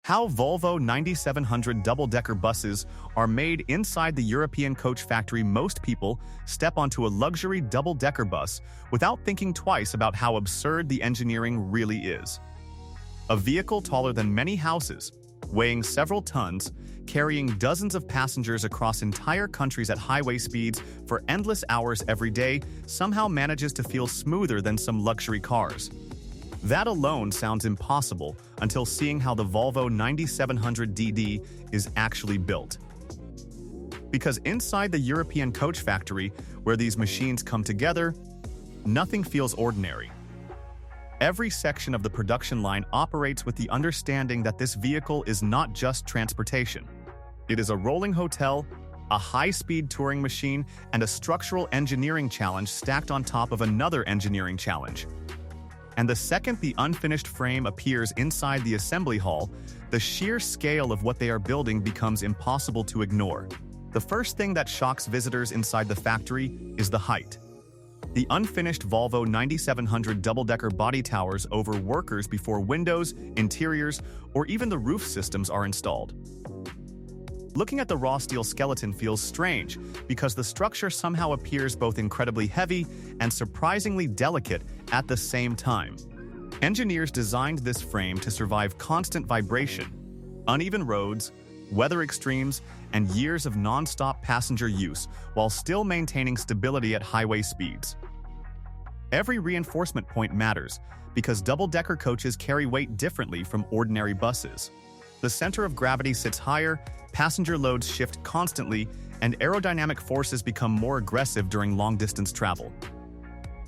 How Volvo 9700 double-decker buses are made inside the European coach factory. Most people step onto a luxury double-decker bus without thinking twice about how absurd the engineering really is. A vehicle taller than many houses, weighing several tons, carrying dozens of passengers across entire countries at highway speeds for endless hours every day, somehow manages to feel smoother than some luxury cars. That alone sounds impossible until seeing how the Volvo 9700DD is actually built. Because inside the European coach factory, where these machines come together, nothing feels ordinary. Every section of the production line operates with the understanding that this vehicle is not just transportation. It is a rolling hotel, a high-speed touring machine, and a structural engineering challenge stacked on top of another engineering challenge. And the second the unfinished frame appears inside the assembly hall, the sheer scale of what they are building becomes impossible to ignore. The first thing that shocks visitors inside the factory is the height. The unfinished Volvo 9700 double-decker body towers over workers before windows, interiors, or even the roof systems are installed. Looking at the raw steel skeleton feels strange because the structure somehow appears both incredibly heavy and surprisingly delicate at the same time. Engineers designed this frame to survive constant vibration, uneven roads, weather extremes, and years of non-stop passenger use while still maintaining stability at highway speeds. Every reinforcement point matters because double-decker coaches carry weight differently from ordinary buses. The center of gravity sits higher, passenger loads shift constantly, and aerodynamic forces become more aggressive during long-distance travel.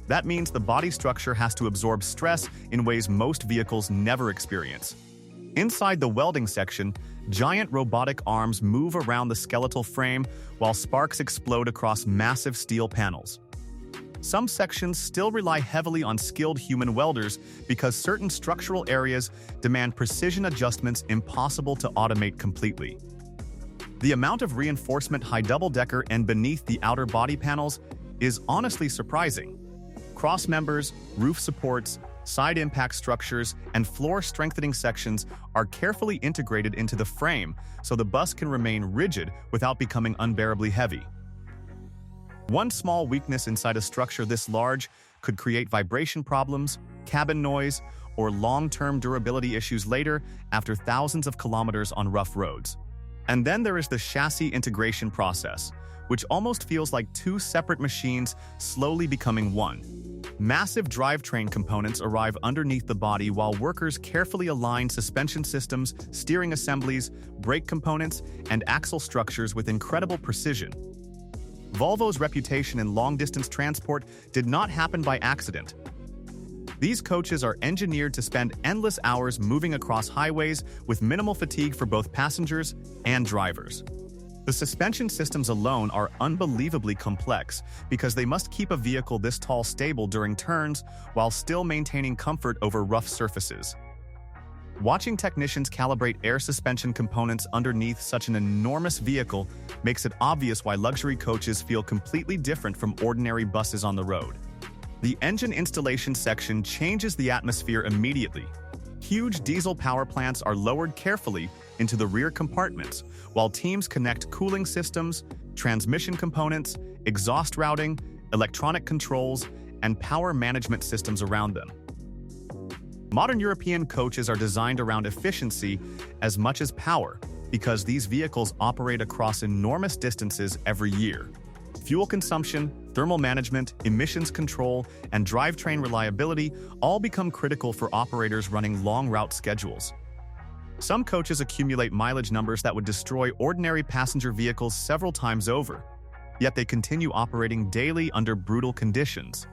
That means the body structure has to absorb stress in ways most vehicles never experience. Inside the welding section, giant robotic arms move around the skeletal frame while sparks explode across massive steel panels. Some sections still rely heavily on skilled human welders because certain structural areas demand precision adjustments impossible to automate completely. The amount of reinforcement high double-decker and beneath the outer body panels is honestly surprising. Cross members, roof supports, side impact structures, and floor strengthening sections are carefully integrated into the frame so the bus can remain rigid without becoming unbearably heavy. One small weakness inside a structure this large could create vibration problems, cabin noise, or long-term durability issues later after thousands of kilometers on rough roads. And then there is the chassis integration process, which almost feels like two separate machines slowly becoming one. Massive drivetrain components arrive underneath the body while workers carefully align suspension systems, steering assemblies, brake components, and axle structures with incredible precision. Volvo's reputation in long-distance transport did not happen by accident. These coaches are engineered to spend endless hours moving across highways with minimal fatigue for both passengers and drivers. The suspension systems alone are unbelievably complex because they must keep a vehicle this tall stable during turns while still maintaining comfort over rough surfaces. Watching technicians calibrate air suspension components underneath such an enormous vehicle makes it obvious why luxury coaches feel completely different from ordinary buses on the road. The engine installation section changes the atmosphere immediately. Huge diesel power plants are lowered carefully into the rear compartments, while teams connect cooling systems, transmission components, exhaust routing, electronic controls, and power management systems around them. Modern European coaches are designed around efficiency as much as power because these vehicles operate across enormous distances every year. Fuel consumption, thermal management, emissions control, and drivetrain reliability all become critical for operators running long route schedules. Some coaches accumulate mileage numbers that would destroy ordinary passenger vehicles several times over, yet they continue operating daily under brutal conditions.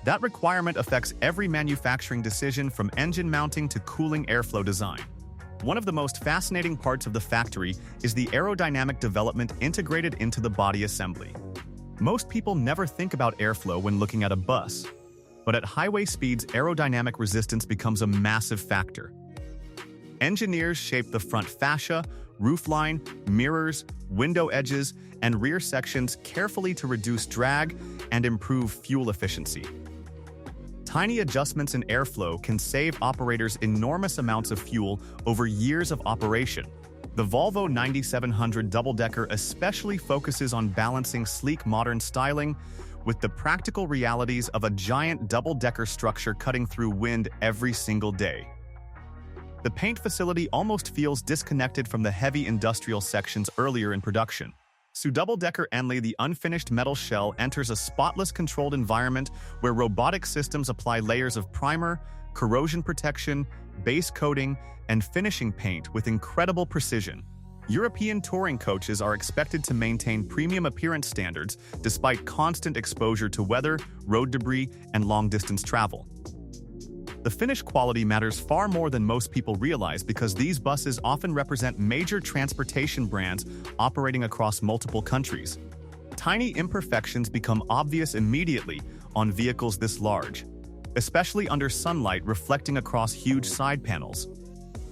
That requirement affects every manufacturing decision from engine mounting to cooling airflow design. One of the most fascinating parts of the factory is the aerodynamic development integrated into the body assembly. Most people never think about airflow when looking at a bus, but at highway speeds, aerodynamic resistance becomes a massive factor. Engineers shape the front fascia, roofline, mirrors, window edges, and rear sections carefully to reduce drag and improve fuel efficiency. Tiny adjustments in airflow can save operators enormous amounts of fuel over years of operation. The Volvo 9700 double-decker especially focuses on balancing sleek modern styling with the practical realities of a giant double-decker structure cutting through wind every single day. The paint facility almost feels disconnected from the heavy industrial sections earlier in production. So double-decker Enley, the unfinished metal shell, enters a spotless controlled environment where robotic systems apply layers of primer, corrosion protection, base coating, and finishing paint with incredible precision. European touring coaches are expected to maintain premium appearance standards despite constant exposure to weather, road debris, and long-distance travel. The finish quality matters far more than most people realize because these buses often represent major transportation brands operating across multiple countries. Tiny imperfections become obvious immediately on vehicles this large, especially under sunlight reflecting across huge side panels.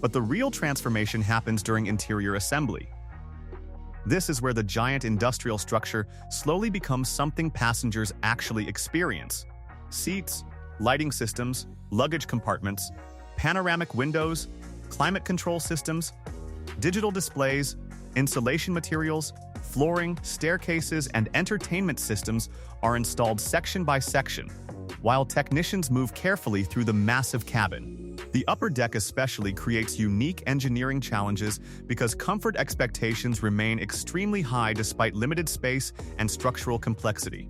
But the real transformation happens during interior assembly. This is where the giant industrial structure slowly becomes something passengers actually experience. Seats, lighting systems, luggage compartments, panoramic windows, climate control systems, digital displays, insulation materials, flooring, staircases, and entertainment systems are installed section by section, while technicians move carefully through the massive cabin. The upper deck especially creates unique engineering challenges because comfort expectations remain extremely high despite limited space and structural complexity.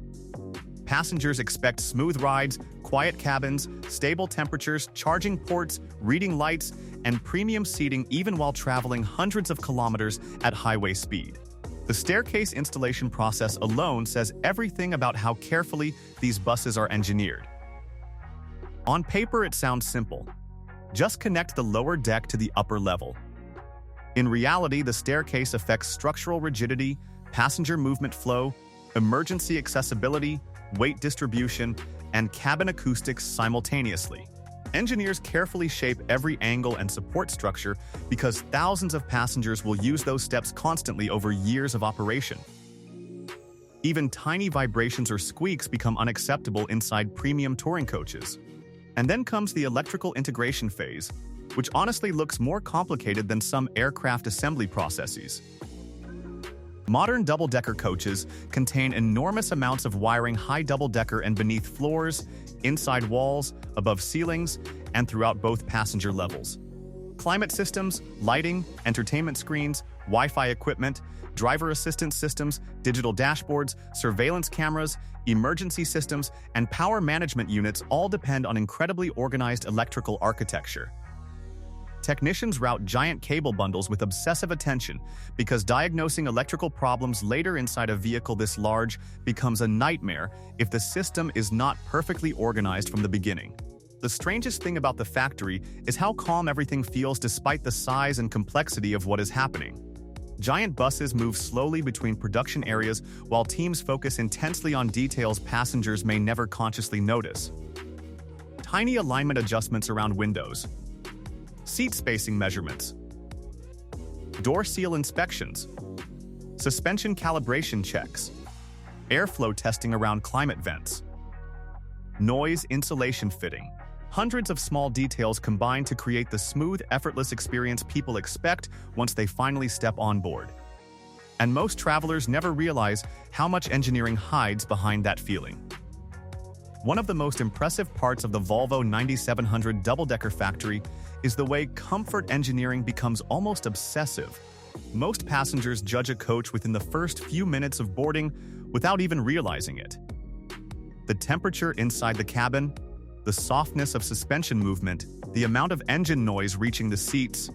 Passengers expect smooth rides, quiet cabins, stable temperatures, charging ports, reading lights, and premium seating even while traveling hundreds of kilometers at highway speed. The staircase installation process alone says everything about how carefully these buses are engineered. On paper, it sounds simple. Just connect the lower deck to the upper level. In reality, the staircase affects structural rigidity, passenger movement flow, emergency accessibility, weight distribution, and cabin acoustics simultaneously. Engineers carefully shape every angle and support structure because thousands of passengers will use those steps constantly over years of operation. Even tiny vibrations or squeaks become unacceptable inside premium touring coaches. And then comes the electrical integration phase, which honestly looks more complicated than some aircraft assembly processes. Modern double-decker coaches contain enormous amounts of wiring high double-decker and beneath floors, inside walls, above ceilings, and throughout both passenger levels. Climate systems, lighting, entertainment screens, Wi-Fi equipment, driver assistance systems, digital dashboards, surveillance cameras, emergency systems, and power management units all depend on incredibly organized electrical architecture. Technicians route giant cable bundles with obsessive attention because diagnosing electrical problems later inside a vehicle this large becomes a nightmare if the system is not perfectly organized from the beginning. The strangest thing about the factory is how calm everything feels despite the size and complexity of what is happening. Giant buses move slowly between production areas while teams focus intensely on details passengers may never consciously notice. Tiny alignment adjustments around windows, seat spacing measurements, door seal inspections, suspension calibration checks, airflow testing around climate vents, noise insulation fitting. Hundreds of small details combine to create the smooth, effortless experience people expect once they finally step on board. And most travelers never realize how much engineering hides behind that feeling. One of the most impressive parts of the Volvo 9700 double-decker factory is the way comfort engineering becomes almost obsessive. Most passengers judge a coach within the first few minutes of boarding without even realizing it. The temperature inside the cabin, the softness of suspension movement, the amount of engine noise reaching the seats,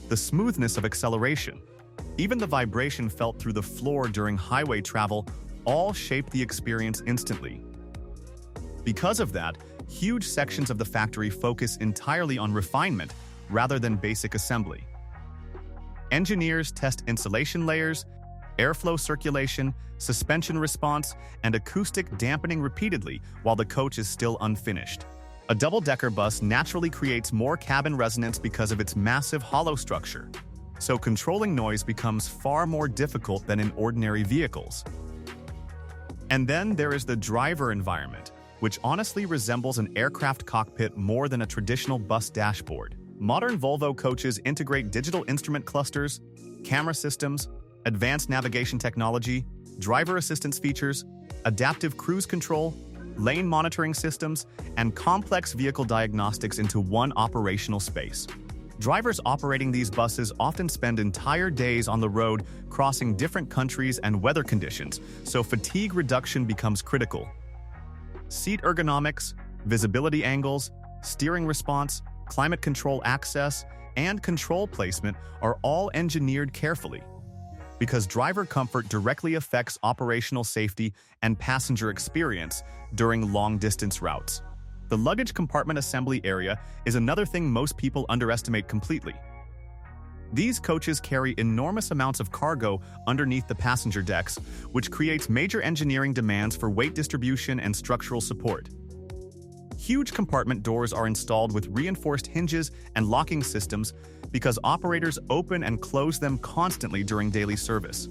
the smoothness of acceleration, even the vibration felt through the floor during highway travel all shape the experience instantly. Because of that, huge sections of the factory focus entirely on refinement rather than basic assembly. Engineers test insulation layers, airflow circulation, suspension response, and acoustic dampening repeatedly while the coach is still unfinished. A double-decker bus naturally creates more cabin resonance because of its massive hollow structure, so controlling noise becomes far more difficult than in ordinary vehicles. And then there is the driver environment, which honestly resembles an aircraft cockpit more than a traditional bus dashboard. Modern Volvo coaches integrate digital instrument clusters, camera systems, advanced navigation technology, driver assistance features, adaptive cruise control, lane monitoring systems, and complex vehicle diagnostics into one operational space. Drivers operating these buses often spend entire days on the road crossing different countries and weather conditions, so fatigue reduction becomes critical. Seat ergonomics, visibility angles, steering response, climate control access, and control placement are all engineered carefully, because driver comfort directly affects operational safety and passenger experience during long-distance routes. The luggage compartment assembly area is another thing most people underestimate completely. These coaches carry enormous amounts of cargo underneath the passenger decks, which creates major engineering demands for weight distribution and structural support. Huge compartment doors are installed with reinforced hinges and locking systems because operators open and close them constantly during daily service.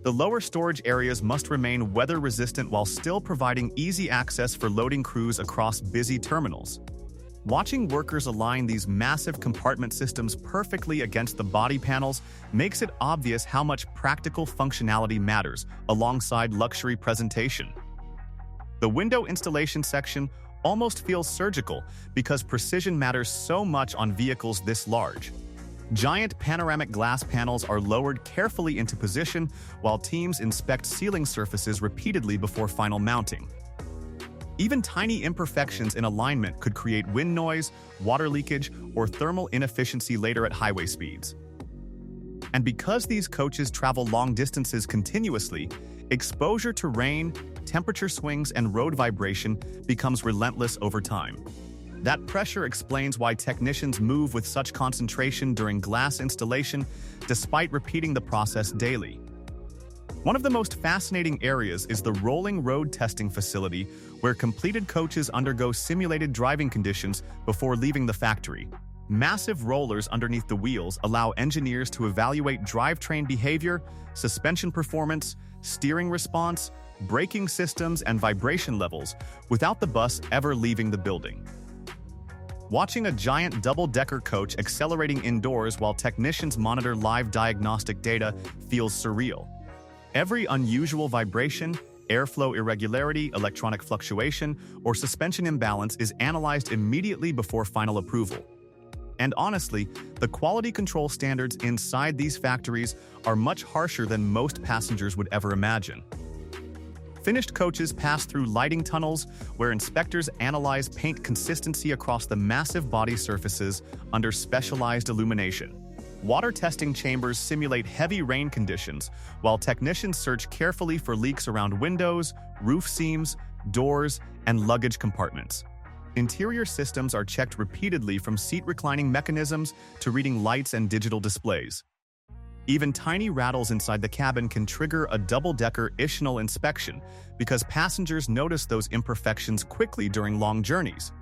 The lower storage areas must remain weather-resistant while still providing easy access for loading crews across busy terminals. Watching workers align these massive compartment systems perfectly against the body panels makes it obvious how much practical functionality matters alongside luxury presentation. The window installation section almost feels surgical because precision matters so much on vehicles this large. Giant panoramic glass panels are lowered carefully into position while teams inspect ceiling surfaces repeatedly before final mounting. Even tiny imperfections in alignment could create wind noise, water leakage, or thermal inefficiency later at highway speeds. And because these coaches travel long distances continuously, exposure to rain, temperature swings, and road vibration becomes relentless over time. That pressure explains why technicians move with such concentration during glass installation, despite repeating the process daily. One of the most fascinating areas is the rolling road testing facility, where completed coaches undergo simulated driving conditions before leaving the factory. Massive rollers underneath the wheels allow engineers to evaluate drivetrain behavior, suspension performance, steering response, braking systems, and vibration levels without the bus ever leaving the building. Watching a giant double-decker coach accelerating indoors while technicians monitor live diagnostic data feels surreal. Every unusual vibration, airflow irregularity, electronic fluctuation, or suspension imbalance is analyzed immediately before final approval. And honestly, the quality control standards inside these factories are much harsher than most passengers would ever imagine. Finished coaches pass through lighting tunnels where inspectors analyze paint consistency across the massive body surfaces under specialized illumination. Water testing chambers simulate heavy rain conditions, while technicians search carefully for leaks around windows, roof seams, doors, and luggage compartments. Interior systems are checked repeatedly, from seat reclining mechanisms to reading lights and digital displays. Even tiny rattles inside the cabin can trigger a double-decker inertial inspection because passengers notice those imperfections quickly during long journeys.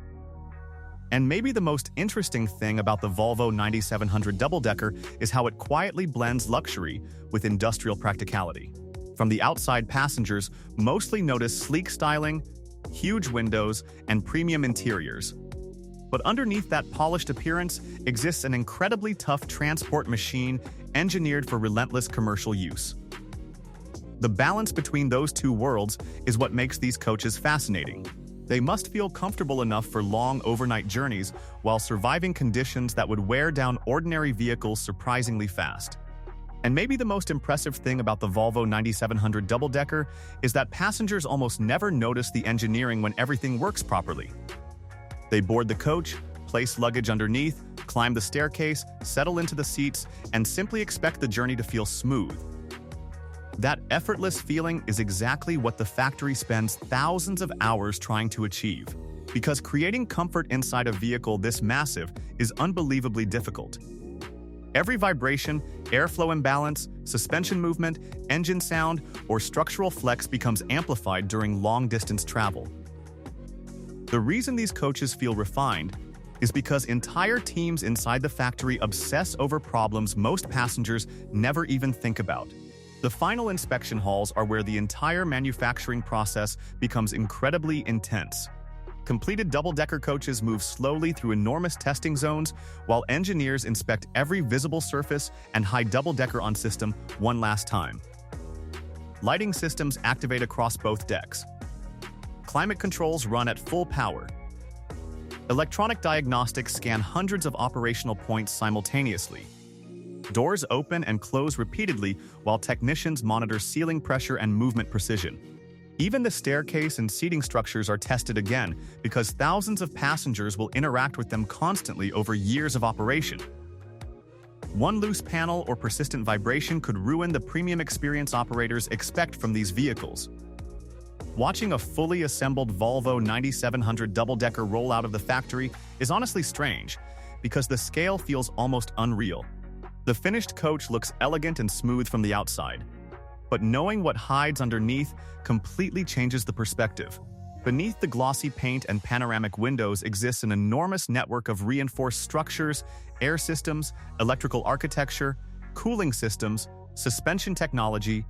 And maybe the most interesting thing about the Volvo 9700 double-decker is how it quietly blends luxury with industrial practicality. From the outside, passengers mostly notice sleek styling, huge windows, and premium interiors. But underneath that polished appearance exists an incredibly tough transport machine engineered for relentless commercial use. The balance between those two worlds is what makes these coaches fascinating. They must feel comfortable enough for long overnight journeys while surviving conditions that would wear down ordinary vehicles surprisingly fast. And maybe the most impressive thing about the Volvo 9700 double-decker is that passengers almost never notice the engineering when everything works properly. They board the coach, place luggage underneath, climb the staircase, settle into the seats, and simply expect the journey to feel smooth. That effortless feeling is exactly what the factory spends thousands of hours trying to achieve, because creating comfort inside a vehicle this massive is unbelievably difficult. Every vibration, airflow imbalance, suspension movement, engine sound, or structural flex becomes amplified during long-distance travel. The reason these coaches feel refined is because entire teams inside the factory obsess over problems most passengers never even think about. The final inspection halls are where the entire manufacturing process becomes incredibly intense. Completed double-decker coaches move slowly through enormous testing zones while engineers inspect every visible surface and high double-decker on system one last time. Lighting systems activate across both decks. Climate controls run at full power. Electronic diagnostics scan hundreds of operational points simultaneously. Doors open and close repeatedly while technicians monitor ceiling pressure and movement precision. Even the staircase and seating structures are tested again because thousands of passengers will interact with them constantly over years of operation. One loose panel or persistent vibration could ruin the premium experience operators expect from these vehicles. Watching a fully assembled Volvo 9700 double-decker roll out of the factory is honestly strange because the scale feels almost unreal. The finished coach looks elegant and smooth from the outside, but knowing what hides underneath completely changes the perspective. Beneath the glossy paint and panoramic windows exists an enormous network of reinforced structures, air systems, electrical architecture, cooling systems, suspension technology,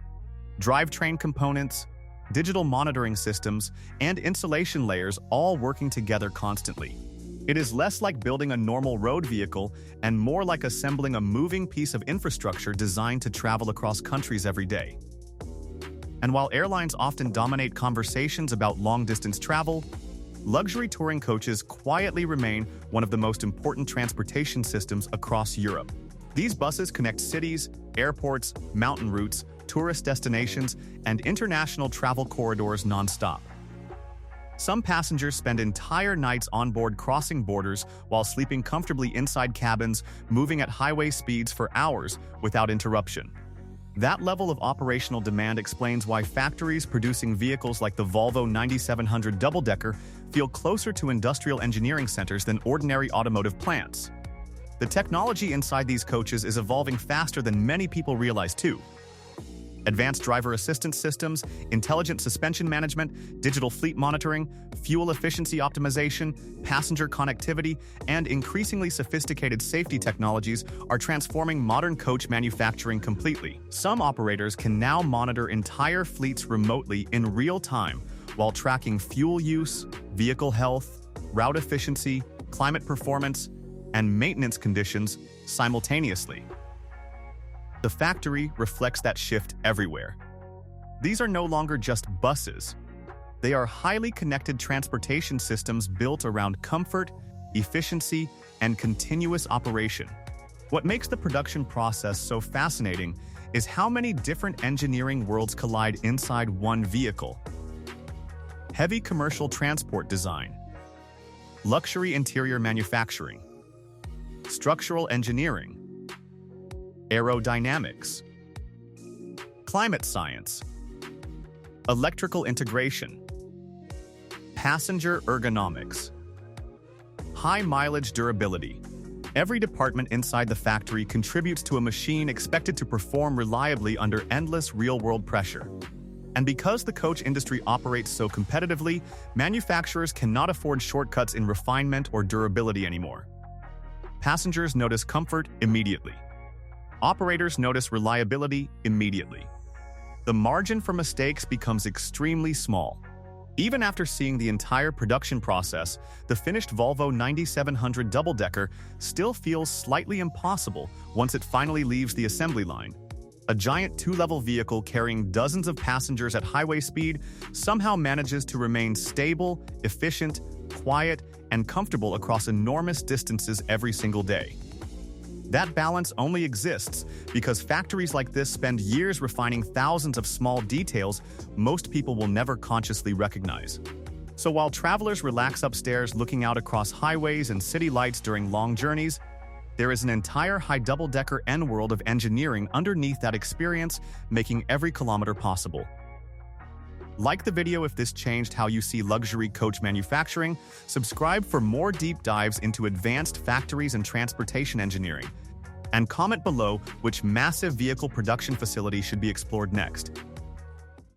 drivetrain components, digital monitoring systems, and insulation layers all working together constantly. It is less like building a normal road vehicle and more like assembling a moving piece of infrastructure designed to travel across countries every day. And while airlines often dominate conversations about long-distance travel, luxury touring coaches quietly remain one of the most important transportation systems across Europe. These buses connect cities, airports, mountain routes, tourist destinations, and international travel corridors non-stop. Some passengers spend entire nights on board crossing borders while sleeping comfortably inside cabins, moving at highway speeds for hours without interruption. That level of operational demand explains why factories producing vehicles like the Volvo 9700 double-decker feel closer to industrial engineering centers than ordinary automotive plants. The technology inside these coaches is evolving faster than many people realize too. Advanced driver assistance systems, intelligent suspension management, digital fleet monitoring, fuel efficiency optimization, passenger connectivity, and increasingly sophisticated safety technologies are transforming modern coach manufacturing completely. Some operators can now monitor entire fleets remotely in real time while tracking fuel use, vehicle health, route efficiency, climate performance, and maintenance conditions simultaneously. The factory reflects that shift everywhere. These are no longer just buses. They are highly connected transportation systems built around comfort, efficiency, and continuous operation. What makes the production process so fascinating is how many different engineering worlds collide inside one vehicle. Heavy commercial transport design, luxury interior manufacturing, structural engineering, aerodynamics, climate science, electrical integration, passenger ergonomics, high-mileage durability. Every department inside the factory contributes to a machine expected to perform reliably under endless real-world pressure. And because the coach industry operates so competitively, manufacturers cannot afford shortcuts in refinement or durability anymore. Passengers notice comfort immediately. Operators notice reliability immediately. The margin for mistakes becomes extremely small. Even after seeing the entire production process, the finished Volvo 9700 double-decker still feels slightly impossible once it finally leaves the assembly line. A giant two-level vehicle carrying dozens of passengers at highway speed somehow manages to remain stable, efficient, quiet, and comfortable across enormous distances every single day. That balance only exists because factories like this spend years refining thousands of small details most people will never consciously recognize. So while travelers relax upstairs looking out across highways and city lights during long journeys, there is an entire high double-decker N-world of engineering underneath that experience, making every kilometer possible. Like the video if this changed how you see luxury coach manufacturing, subscribe for more deep dives into advanced factories and transportation engineering, and comment below which massive vehicle production facility should be explored next.